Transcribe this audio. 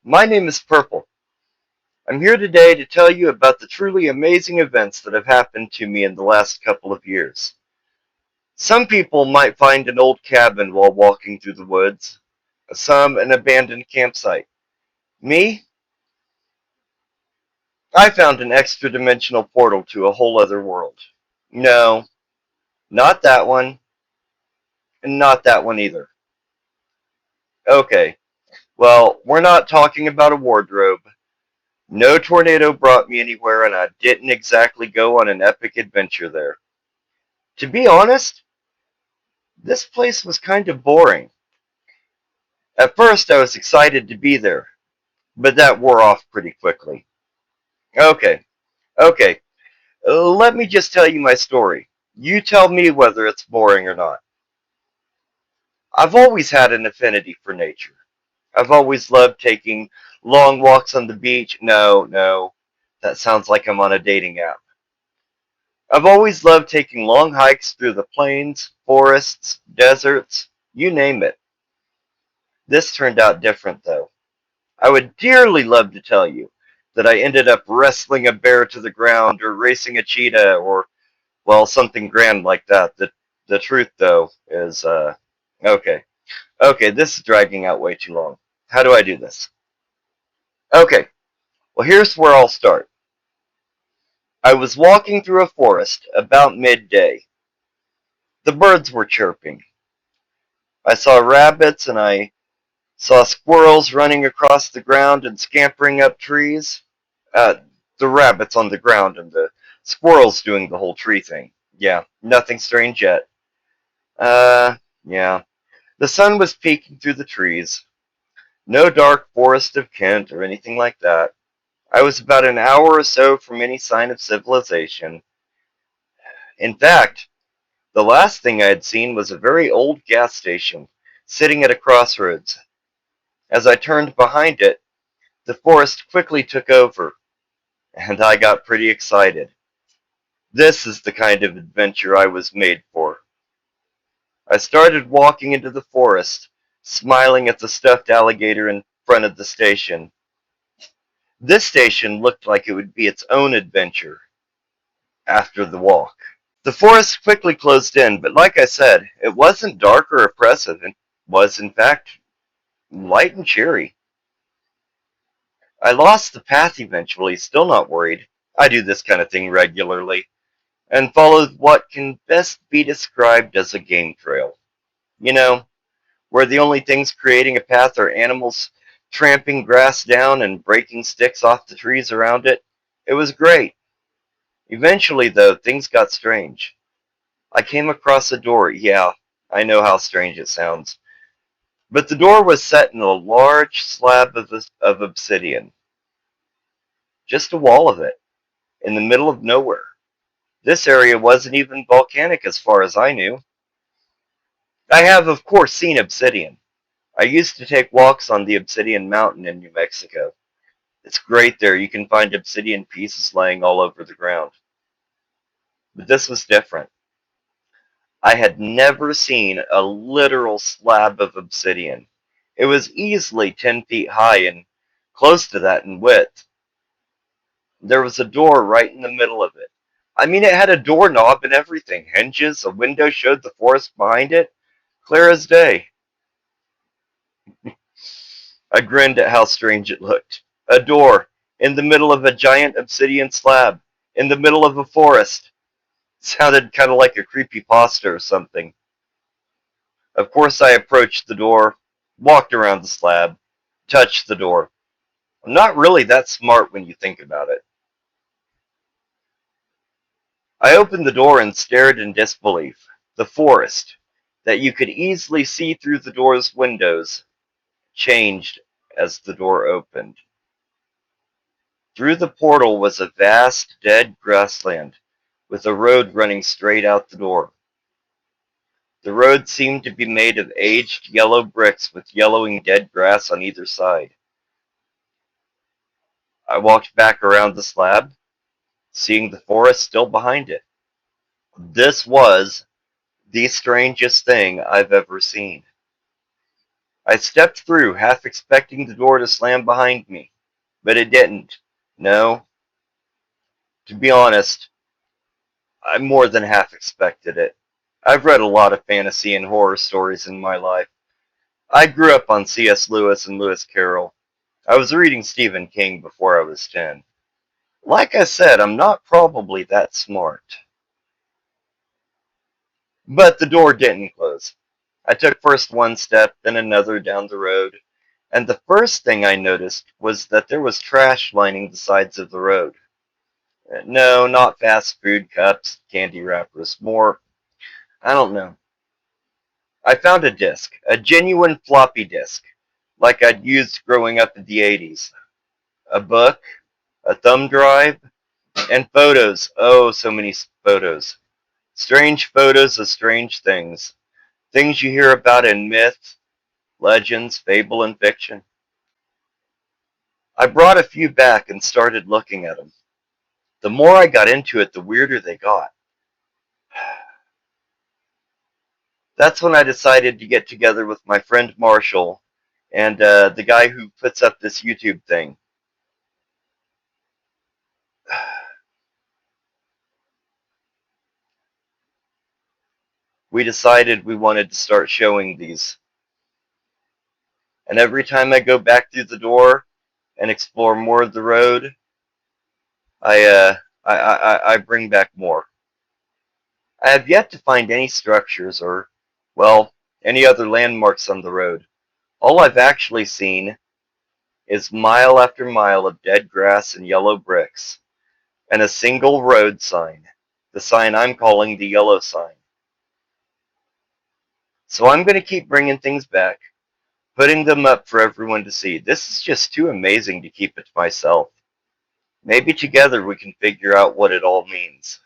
My name is Purple. I'm here today to tell you about the truly amazing events that have happened to me in the last couple of years. Some people might find an old cabin while walking through the woods, some an abandoned campsite. Me, I found an extra dimensional portal to a whole other world. No, not that one, and not that one either. Okay, well, we're not talking about a wardrobe. No tornado brought me anywhere, and I didn't exactly go on an epic adventure there. To be honest, this place was kind of boring. At first, I was excited to be there, but that wore off pretty quickly. Okay, okay, let me just tell you my story. You tell me whether it's boring or not. I've always had an affinity for nature. I've always loved taking long walks on the beach. No, that sounds like I'm on a dating app. I've always loved taking long hikes through the plains, forests, deserts, you name it. This turned out different, though. I would dearly love to tell you that I ended up wrestling a bear to the ground or racing a cheetah or, well, something grand like that. The truth, though, is, okay. Okay, this is dragging out way too long. How do I do this? Okay, well, here's where I'll start. I was walking through a forest about midday. The birds were chirping. I saw rabbits and I saw squirrels running across the ground and scampering up trees. Uh, the rabbits on the ground and the squirrels doing the whole tree thing. Yeah, nothing strange yet. Yeah. The sun was peeking through the trees. No dark forest of Kent or anything like that. I was about an hour or so from any sign of civilization. In fact, the last thing I had seen was a very old gas station sitting at a crossroads. As I turned behind it, the forest quickly took over, and I got pretty excited. This is the kind of adventure I was made for. I started walking into the forest, smiling at the stuffed alligator in front of the station. This station looked like it would be its own adventure after the walk. The forest quickly closed in, but like I said, it wasn't dark or oppressive. It was, in fact, light and cheery. I lost the path eventually, still not worried. I do this kind of thing regularly, and followed what can best be described as a game trail. You know, where the only things creating a path are animals tramping grass down and breaking sticks off the trees around it. It was great. Eventually, though, things got strange. I came across a door. Yeah, I know how strange it sounds. But the door was set in a large slab of obsidian. Just a wall of it, in the middle of nowhere. This area wasn't even volcanic as far as I knew. I have, of course, seen obsidian. I used to take walks on the Obsidian Mountain in New Mexico. It's great there. You can find obsidian pieces laying all over the ground. But this was different. I had never seen a literal slab of obsidian. It was easily 10 feet high and close to that in width. There was a door right in the middle of it. I mean, it had a doorknob and everything. Hinges, a window showed the forest behind it, clear as day. I grinned at how strange it looked. A door, in the middle of a giant obsidian slab, in the middle of a forest. Sounded kind of like a creepy pasta or something. Of course, I approached the door, walked around the slab, touched the door. I'm not really that smart when you think about it. I opened the door and stared in disbelief. The forest, that you could easily see through the door's windows, changed as the door opened. Through the portal was a vast, dead grassland, with a road running straight out the door. The road seemed to be made of aged yellow bricks with yellowing dead grass on either side. I walked back around the slab, seeing the forest still behind it. This was the strangest thing I've ever seen. I stepped through, half expecting the door to slam behind me, but it didn't. No, to be honest, I more than half expected it. I've read a lot of fantasy and horror stories in my life. I grew up on C.S. Lewis and Lewis Carroll. I was reading Stephen King before I was 10. Like I said, I'm not probably that smart. But the door didn't close. I took first one step, then another down the road, and the first thing I noticed was that there was trash lining the sides of the road. No, not fast food cups, candy wrappers, more, I don't know. I found a disc, a genuine floppy disk, like I'd used growing up in the 80s. A book, a thumb drive, and photos. Oh, so many photos. Strange photos of strange things. Things you hear about in myth, legends, fable, and fiction. I brought a few back and started looking at them. The more I got into it, the weirder they got. That's when I decided to get together with my friend Marshall and the guy who puts up this YouTube thing. We decided we wanted to start showing these. And every time I go back through the door and explore more of the road, I I bring back more. I have yet to find any structures or, well, any other landmarks on the road. All I've actually seen is mile after mile of dead grass and yellow bricks, and a single road sign, the sign I'm calling the yellow sign. So I'm going to keep bringing things back, putting them up for everyone to see. This is just too amazing to keep it to myself. Maybe together we can figure out what it all means.